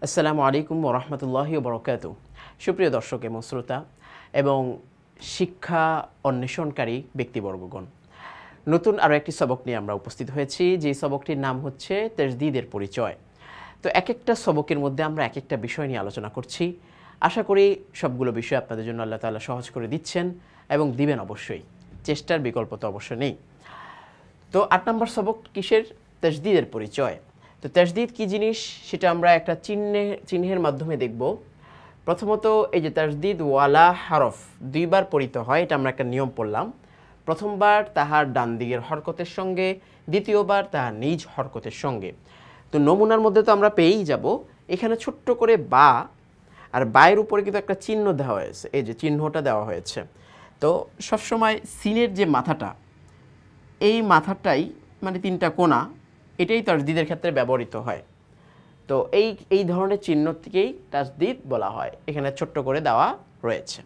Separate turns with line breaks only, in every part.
আসসালামু আলাইকুম ওয়া রাহমাতুল্লাহি ওয়া বারাকাতুহু। সুপ্রিয় দর্শক এবং শ্রোতা এবং শিক্ষা অন্বেষণকারী ব্যক্তিবর্গগণ, নতুন আরও একটি সবক নিয়ে আমরা উপস্থিত হয়েছি, যে সবকটির নাম হচ্ছে তাজদীদের পরিচয়। তো এক একটা সবকের মধ্যে আমরা এক একটা বিষয় নিয়ে আলোচনা করছি। আশা করি সবগুলো বিষয় আপনাদের জন্য আল্লাহ তাআলা সহজ করে দিচ্ছেন এবং দিবেন অবশ্যই, চেষ্টার বিকল্প তো অবশ্য নেই। তো ৮ নম্বর সবক কিসের? তাজদীদের পরিচয়। তো তাজদীদ কী জিনিস সেটা আমরা একটা চিহ্নের মাধ্যমে দেখব। প্রথমত এই যে তাজদীদ ওয়ালা হারফ দুইবার পড়িত হয়, এটা আমরা একটা নিয়ম পড়লাম। প্রথমবার তাহার ডান দিকের হরকতের সঙ্গে, দ্বিতীয়বার তাহার নিজ হরকতের সঙ্গে। তো নমুনার মধ্যে তো আমরা পেয়েই যাব, এখানে ছোট্ট করে বা আর বায়ের উপরে কিন্তু একটা চিহ্ন দেওয়া হয়েছে, এই যে চিহ্নটা দেওয়া হয়েছে। তো সবসময় সিনের যে মাথাটা, এই মাথাটাই মানে তিনটা কোণা, এটাই তাজদীদের ক্ষেত্রে ব্যবহৃত হয়। তো এই ধরনের চিহ্নটিকেই তাজদীদ বলা হয়, এখানে ছোট্ট করে দেওয়া রয়েছে।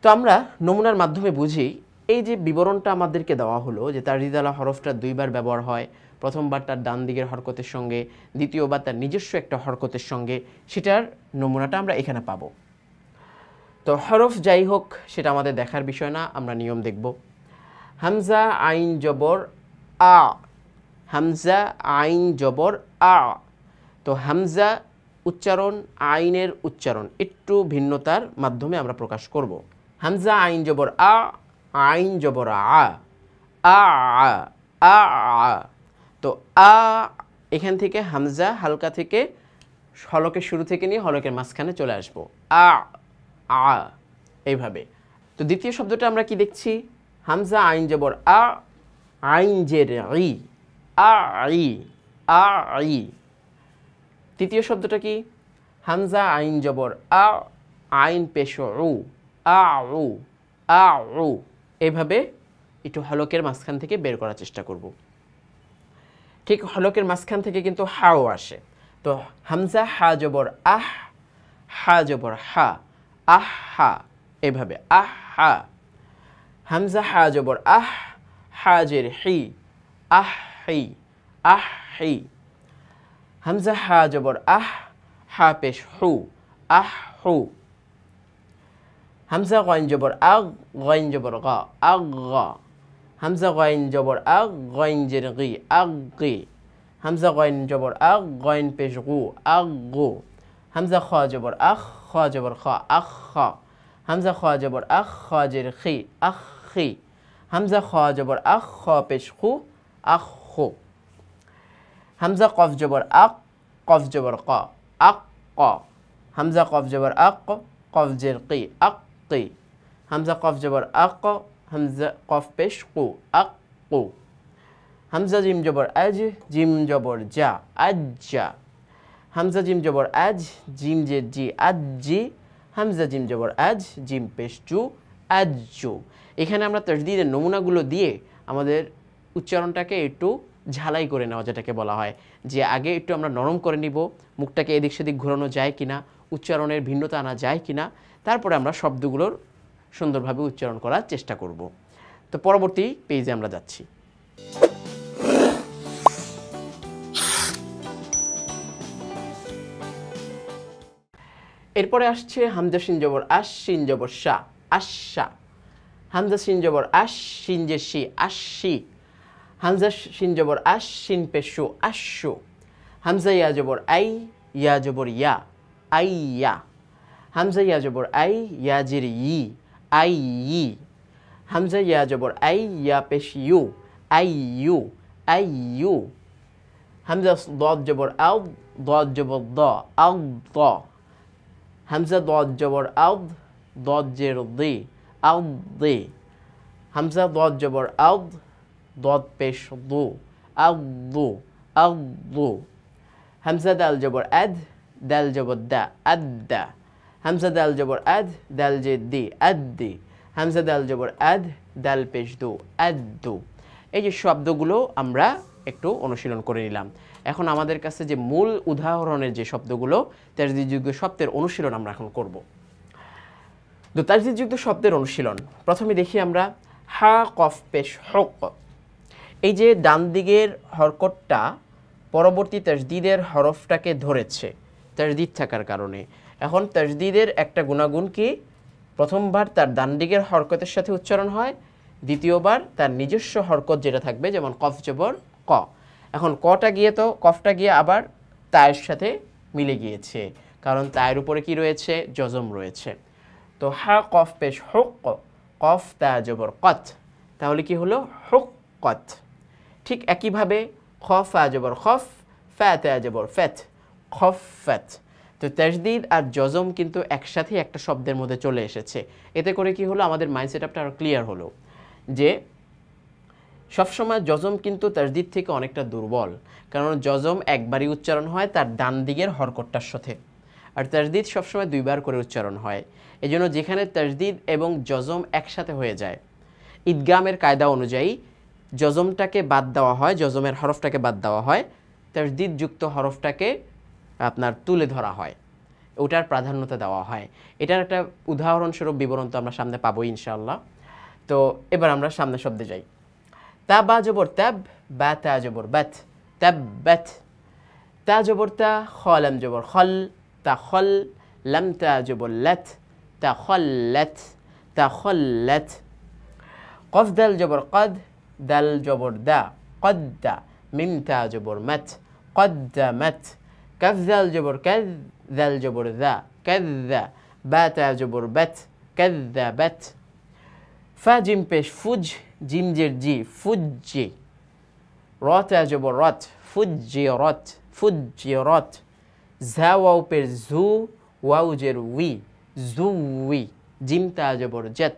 তো আমরা নমুনার মাধ্যমে বুঝি, এই যে বিবরণটা আমাদেরকে দেওয়া হলো যে তাজদীদ আলা হরফটা দুইবার ব্যবহার হয়, প্রথমবার তার ডান দিকের হরকতের সঙ্গে, দ্বিতীয়বার তার নিজস্ব একটা হরকতের সঙ্গে, সেটার নমুনাটা আমরা এখানে পাব। তো হরফ যাই হোক সেটা আমাদের দেখার বিষয় না, আমরা নিয়ম দেখব। হামজা আইন জবর আ, হামজা আইন জবর আ। তো হামজা উচ্চারণ, আইনের উচ্চারণ একটু ভিন্নতার মাধ্যমে আমরা প্রকাশ করব। হামজা আইন জবর আ, আইন জবর আ, আ আ আ। তো আ এখান থেকে হামজা হালকা থেকে হলকের শুরু থেকে নিয়ে হলকের মাঝখানে চলে আসবো, আ আ, এইভাবে। তো দ্বিতীয় শব্দটা আমরা কি দেখছি? হামজা আইন জবর আ, আইন জের ই, আ ই, আ ই। তৃতীয় শব্দটা কি? হামজা আইন জবর আ, আইন পেশ উ, আ উ, আ উ। এইভাবে একটু হলকের মাঝখান থেকে বের করার চেষ্টা করব। ঠিক হলকের মাঝখান থেকে কিন্তু হাও আসে। তো হামজা হা জবর আহ, হা জবর হা, আহ হা, এভাবে আহ হা। হামজা হা জবর আহ, হা জের হি, আহ হি, আহ হি। হামজা হা জবর আহ, হা পেশ হু, আহ হু। হামজা গইন জবর আগ, গইন জবর গা, আগ গা। হামজা গইন জবর আগ, গইন জের গি, আগ গি। হামজা গইন জবর আগ, গইন পেশ গু, আগ গু। হামজা খ জবর আখ, খ জবর খ, আখ খ। হামজা খ জবর আখ, খ জের খি, আখ খি। হামজা খ জবর আখ, খ পেশ খু, আখ খু। হামজা কফ জবর আক, কফ জবর ক, আক ক। হামজা কফ জবর আক, কফ জের কি, আক কি। হামজা কফ জবর আক, হামজা কফ পেশ কু, আক কু। হামজা জিম জবর আজ, জিম জবর যা, আজ যা। হামজা জিম জবর আজ, জিম জের জি, আজ জি। হামজা জিম জবর আজ, জিম পেশ জু, আজ জু। এখানে আমরা তাজদীদের নমুনাগুলো দিয়ে আমাদের উচ্চারণটাকে একটু ঝালাই করে নেওয়া, যেটাকে বলা হয় যে আগে একটু আমরা নরম করে নিব, মুখটাকে এদিক সেদিক ঘোরানো যায় কিনা, উচ্চারণের ভিন্নতা আনা যায় কিনা, তারপরে আমরা শব্দগুলোর সুন্দরভাবে উচ্চারণ করার চেষ্টা করব। তো পরবর্তী পেজে আমরা যাচ্ছি। এরপরে আসছে হামজা শিন জবর আশ, শিন জবর শা, আশা। হামজা শিন জবর আশ, শিন জের শি, আশি। হামজা শিন জবর আশ, শিন পেশু, আশু। হামজা ইয়া জবর আই, ইয়া জবর ইয়া, আইয়া। হামজা ইয়া জবর আই, ইয়া জের ই, আই ই। হামজা ইয়া জবর আই, ইয়া পেশ ইউ, আই ইউ, আই ইউ। হামজা দদ জবর আউ, দদ জবর দ, আউ দ। হামজা দদ জবর আউ, দদ জের দি, আউ দি। হামজা দদ জবর আউ, দদ পেশ দু, আদু, আদু। হামজা দাল জবর আদ, দাল জবর দা, আদ্দা। হামজা দাল জবর আদ, দাল জের দি, আদ্দি। হামজা দাল জবর আদ, দাল পেশ দু, আদ্দু। এই যে শব্দগুলো আমরা একটু অনুশীলন করে নিলাম। এখন আমাদের কাছে যে মূল উদাহরণের যে শব্দগুলো, তাজদীদযুক্ত শব্দের অনুশীলন আমরা এখন করব। তো তাজদীদযুক্ত শব্দের অনুশীলন প্রথমে দেখি আমরা। হা কফ পেশ হক। এই যে ডান দিকের হরকতটা পরবর্তী তাজদিদের হরফটাকে ধরেছে তাজদিদ থাকার কারণে। এখন তাজদিদের একটা গুণাগুণ কি, প্রথমবার তার ডান দিকের হরকতের সাথে উচ্চারণ হয়, দ্বিতীয়বার তার নিজস্ব হরকত যেটা থাকবে, যেমন কফ জবর ক। এখন কটা গিয়ে তো কফটা গিয়ে আবার তায়ের সাথে মিলে গিয়েছে, কারণ তায়ের উপরে কি রয়েছে, জজম রয়েছে। তো হা কফ পেশ হুক, কফ তা জবর কত, তাহলে কি হলো হুক কত। ঠিক একইভাবে খ ফা জবর খফ, ফা তা জবর ফেত, খফ ফেত। তো তাজদিদ আর জজম কিন্তু একসাথে একটা শব্দের মধ্যে চলে এসেছে। এতে করে কি হলো, আমাদের মাইন্ড সেটআপটা আরও ক্লিয়ার হলো যে সবসময় জজম কিন্তু তাজদিদ থেকে অনেকটা দুর্বল, কারণ জজম একবারই উচ্চারণ হয় তার ডান দিকের হরকতটার সাথে, আর তাজদিদ সবসময় দুইবার করে উচ্চারণ হয়। এই জন্য যেখানে তাজদিদ এবং জজম একসাথে হয়ে যায়, ঈদগামের কায়দা অনুযায়ী জজমটাকে বাদ দেওয়া হয়, জজমের হরফটাকে বাদ দেওয়া হয়, তাজদিদ যুক্ত হরফটাকে আপনার তুলে ধরা হয়, ওটার প্রাধান্যতা দেওয়া হয়। এটার একটা উদাহরণস্বরূপ বিবরণ তো আমরা সামনে পাবো ইনশাআল্লাহ। তো এবার আমরা সামনে শব্দে যাই। তা বা জবর তাব, বা তা জবর বাত, তাব বাত। তা জবর তা, খ লাম জবর খল, তা খল, লাম তা জবর লাত, তা খল্লাত, তা খল্লাত। কফ দাল জবর কদ, দাল জবর দা, কদ্দা। মিম তা জবর মাত, কদ্দামাত। কাফ দাল জবর কাদ, দাল জবর দা, কাদ্দা। বা তা জবর বাত, কাদ্দাবাত। ফা জিম পেশ ফুজ, জিম জের জি, ফুজ্জি। র তা জবর রত, ফুজ্জিরত, ফুজ্জিরত। ঝা ওয়াও পেশ ঝু, ওয়াও জের উই, জুউই। জিম তা জবর জত,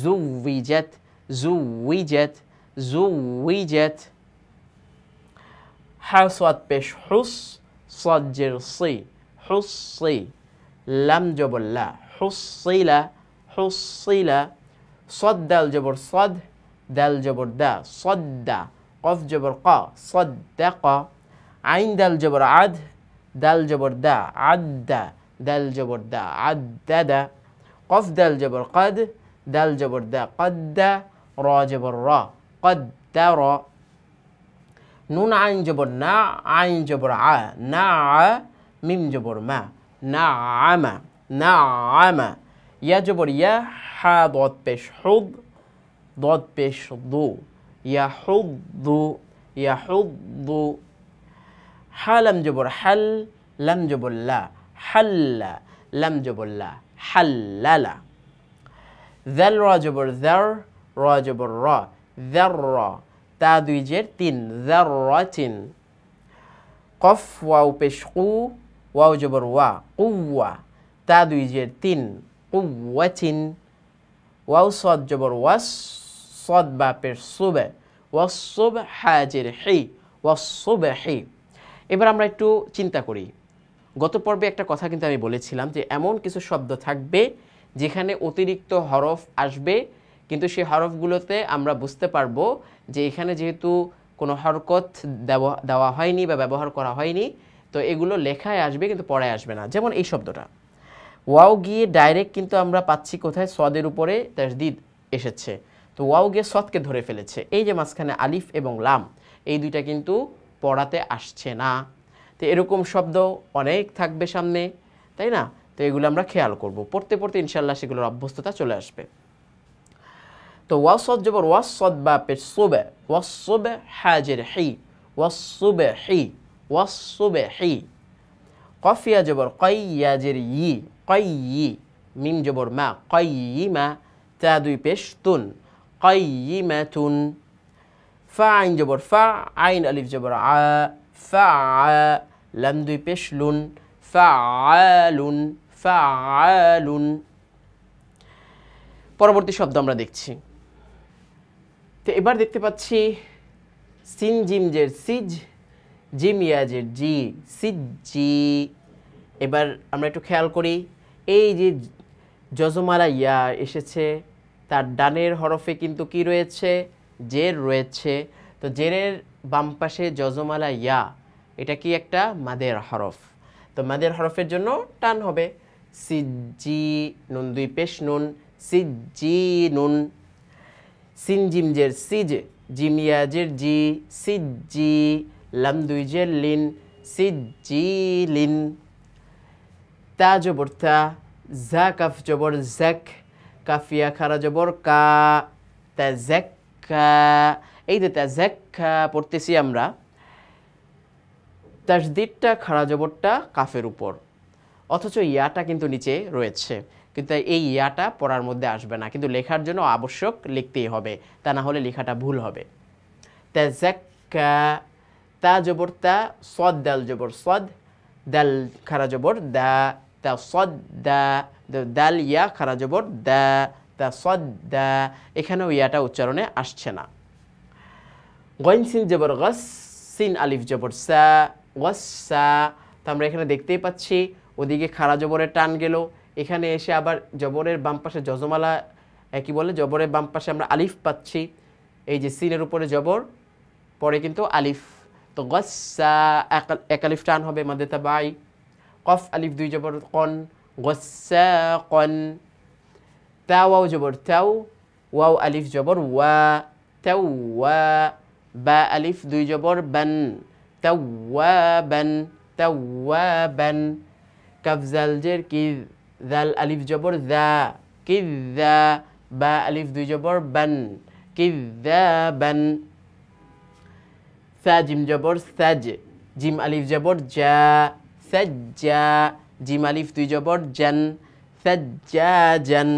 জুউইজাত, জুউইজাত, জুউইজাত। হা সাদ পেশ হুস, সাদ জের সি, হুসসি। লাম জবর লা, হুসসিলা, হুসসিলা। صد دال جبر صد، دال جبر دا، صدّا. قف جبر قا، صدّق. عين دال جبر عد، دال جبر دا، عدّ. دال جبر دا، عدّد. قف دال جبر قد، دال جبر دا، قدّ. را جبر را، قدّر. نون عين جبر نا، عين جبر ع، نع. ميم جبر ما، نعم، نعم. يا جبر يا، হা ضاد পেশ হুদ, ضاد পেশ দু, ইয়াহুদ্দু, ইয়াহুদ্দু। হা লাম জবর হাল, লাম জবর লা, হাল্লা, লাম জবর লা, হাল্লালা। যাল রা জবর যার, রা জবর রা, যাররা। তা দুই জের তিন, যাররাতিন। কফ ওয়াও পেশ কু, ওয়াও জবর ওয়া, কুওয়া। তা দুই জের তিন, কুওয়াতিন। ওয়াও সদ জবর ওয়াস, সদ বা পেশ সুবে, ওয়াসুব হাজির হি, ওয়াসুবহি। এবার আমরা একটু চিন্তা করি। গত পর্বে একটা কথা কিন্তু আমি বলেছিলাম যে এমন কিছু শব্দ থাকবে যেখানে অতিরিক্ত হরফ আসবে, কিন্তু সেই হরফগুলোতে আমরা বুঝতে পারবো যে এখানে যেহেতু কোনো হরকত দেওয়া হয়নি বা ব্যবহার করা হয়নি, তো এগুলো লেখায় আসবে কিন্তু পড়ায় আসবে না। যেমন এই শব্দটা ওয়াও গিয়ে ডাইরেক্ট কিন্তু আমরা পাচ্ছি কোথায়, সদের উপরে তাজদিদ এসেছে, তো ওয়াও গিয়ে সদকে ধরে ফেলেছে। এই যে মাঝখানে আলিফ এবং লাম, এই দুইটা কিন্তু পড়াতে আসছে না। তো এরকম শব্দ অনেক থাকবে সামনে, তাই না? তো এগুলো আমরা খেয়াল করব, পড়তে পড়তে ইনশাল্লাহ সেগুলোর অভ্যস্ততা চলে আসবে। তো ওয়াও সদ জবর ওয়াস, সদ বা পেশ সুবে, ওয়াসুবে হাজির হি, ওয়াসুবে হি, ওয়াসুবে হি। কফ ইয়া জবর কই, ইয়া জের ই, কয়্য়ি। মিম জবর মা, কয়্য়িমা। তা দুই পেশ তুন, কয়্য়িমাতুন। ফা আইন জবর ফা, আইন আলিফ জবর আ, ফাআ। লাম দুই পেশ লুন, ফাআলুন, ফাআলুন। পরবর্তী শব্দ আমরা দেখছি। তো এবার দেখতে পাচ্ছি সিন জিম জের সিজ, জিম ইয়া জের জি, সিজ্জি। এবার আমরা একটু খেয়াল করি, এই যে যজমালা ইয়া এসেছে, তার ডানের হরফে কিন্তু কি রয়েছে, জের রয়েছে। তো জেরের বাম পাশে যজমালা ইয়া, এটা কি একটা মাদের হরফ, তো মাদের হরফের জন্য টান হবে। সিজ্জি, নুন দুই পেশ নুন, সিজ্জি নুন। সিন জিম জের সিজ, জিম ইয়া জের জি, সিজ্জি। লাম দুই জের লিন সিজ্জিলিন তা জবর তা জা কাফ জবর জ্যাক কাফিয়া খারা জবর কা তাযাক্কা এই যে তাযাক্কা পড়তেছি আমরা তাসদীদটা খাড়া জবরটা কাফের উপর অথচ ইয়াটা কিন্তু নিচে রয়েছে কিন্তু এই ইয়াটা পড়ার মধ্যে আসবে না কিন্তু লেখার জন্য আবশ্যক লিখতেই হবে তা না হলে লেখাটা ভুল হবে তাযাক্কা তা জবর তা সদ দাল জবর সদ দাল খাড়া জবর দা তা সদ দা দাল ইয়া খাড়া জবর দা তা সদ দা এখানেও ইয়াটা উচ্চারণে আসছে না গইন সিন জবর গস সিন আলিফ জবর সা ওয়াসা তো আমরা এখানে দেখতেই পাচ্ছি ওদিকে খাড়া জবরের টান গেল এখানে এসে আবার জবরের বাম পাশে যজমালা কি বলে জবরের বাম পাশে আমরা আলিফ পাচ্ছি এই যে সিনের উপরে জবর পরে কিন্তু আলিফ তো গসা এক আলিফ টান হবে মাদে তাবাই কফ আলিফ দুই জবর কন গসা কন তা ওয়াও জবর তাও ওয়াও আলিফ জবর ওয়া তাও ওয়া বা আলিফ দুই জবর বান তাওয়াবান তাওয়াবান কাফ জাল জের কি জাল আলিফ জবর যা কিযা বা আলিফ দুই জবর বান কিযাবান সা জিম জবর সাজ জিম আলিফ জবর জা সাজ্জা জিম আলিফ দুই জবর জান সাজ্জাজান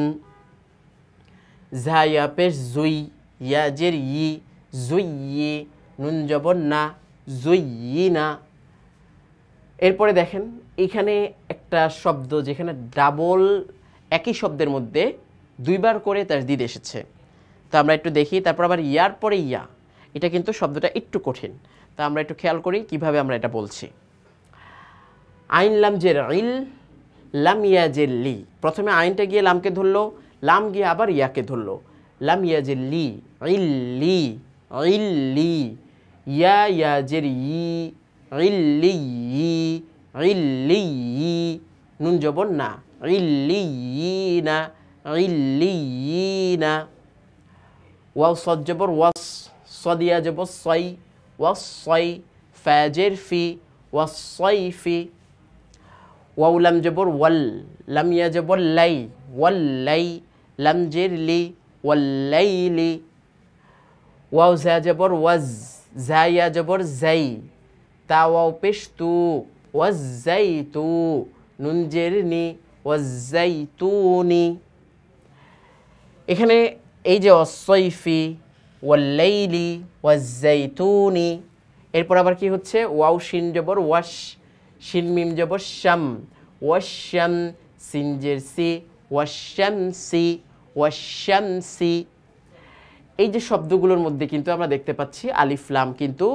ঝা ইয়া পেশ জুই ইয়া জের ই জুইয়ি নুন জবর না জুইয়িনা এরপরে দেখেন এখানে একটা শব্দ যেখানে ডাবল একই শব্দের মধ্যে দুইবার করে তাসদীদ এসেছে তো আমরা একটু দেখি তারপর আবার ইয়ার পরে ইয়া এটা কিন্তু শব্দটা একটু কঠিন তা আমরা একটু খেয়াল করি কিভাবে আমরা এটা বলছি আইন লাম জের ইল লাম ইয়া জের লি প্রথমে আইনটা গিয়ে লামকে ধরলো লাম গিয়ে আবার ইয়াকে ধরলো লাম ইয়া জের লি ইল্লি ইল্লি ইয়া ইয়া জের ই ইল্লি ইল্লি নুন জবর না ইল্লিয়িনা ইল্লিয়িনা ওয়াও সদ জবর ওয়াস সদিয়া জবর সই ওয়াস সই ফাজের ফি ওয়াস সইফি ওয়াও লাম জবর ওয়াল লাম ইয়া জবর লাই ওয়াল্লাই লাম জের লি ওয়াল্লাইলি ওয়াও জা জবর ওয়াজ জাইয়া জবর জাই তা ওয়াও পেশ তু ওয়াজ্জাইতু নুন জের নি ওয়াজ্জাইতুনি এখানে এই যে ওয়াসসাইফি ওয়াল্লাইলি ওয়াজ্জাইতুনি এরপর আবার কি হচ্ছে ওয়াও শিন জবর ওয়াশ শিন মিম জবর শাম ওয়াশাম সিন জের সি ওয়াশামসি ওয়াশামসি এই যে শব্দগুলোর মধ্যে কিন্তু আমরা দেখতে পাচ্ছি আলিফ লাম কিন্তু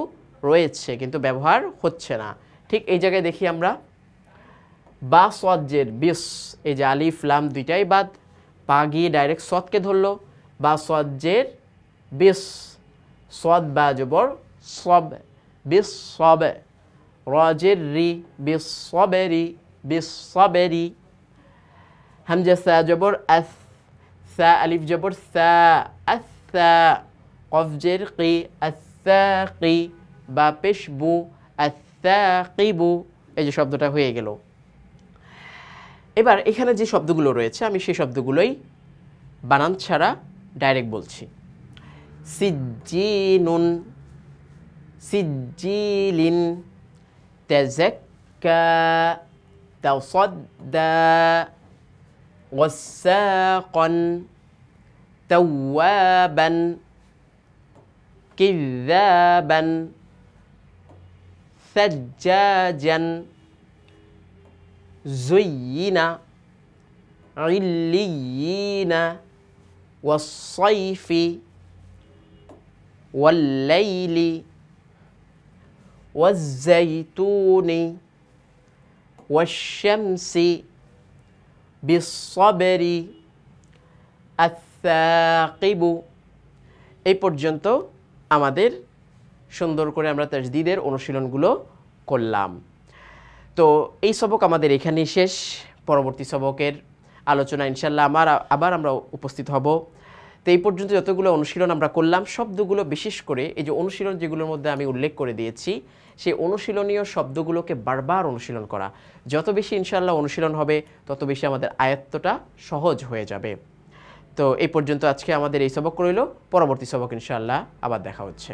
রয়েছে কিন্তু ব্যবহার হচ্ছে না ঠিক এই জায়গায় দেখি আমরা বা সদ জের বিস এই যে আলিফ লাম দুইটাই বাদ পা গিয়ে ডাইরেক্ট সদকে ধরলো বা সদ জের বিস সদ বা জবর সব বিস সবে রজের রি বিস সবেরি বিস সবেরি হামজা সা জবর আস সা আলিফ জবর সা আস কফ জের কি আসাকি বা পেশবু আসাকিবু এই যে শব্দটা হয়ে গেল এবার এখানে যে শব্দগুলো রয়েছে আমি সেই শব্দগুলোই বানান ছাড়া ডাইরেক্ট বলছি সিজ্জিনুন সিজ্জিলিন তাযাক্কা তাসাদ্দা ওয়াসাকান توابا كذابا ثجاجا زين عليين والصيف والليل والزيتون والشمس بالصبر আসাকিবু এই পর্যন্ত আমাদের সুন্দর করে আমরা তাসদীদের অনুশীলনগুলো করলাম তো এই সবক আমাদের এখানেই শেষ পরবর্তী সবকের আলোচনা ইনশাআল্লাহ আবার আমরা উপস্থিত হব তো এই পর্যন্ত যতগুলো অনুশীলন আমরা করলাম শব্দগুলো বিশেষ করে এই যে অনুশীলন যেগুলোর মধ্যে আমি উল্লেখ করে দিয়েছি সেই অনুশীলনীয় শব্দগুলোকে বারবার অনুশীলন করা, যত বেশি ইনশাআল্লাহ অনুশীলন হবে তত বেশি আমাদের আয়ত্তটা সহজ হয়ে যাবে। তো এই পর্যন্ত আজকে আমাদের এই সবক রইল, পরবর্তী সবক ইনশাআল্লাহ আবার দেখা হচ্ছে।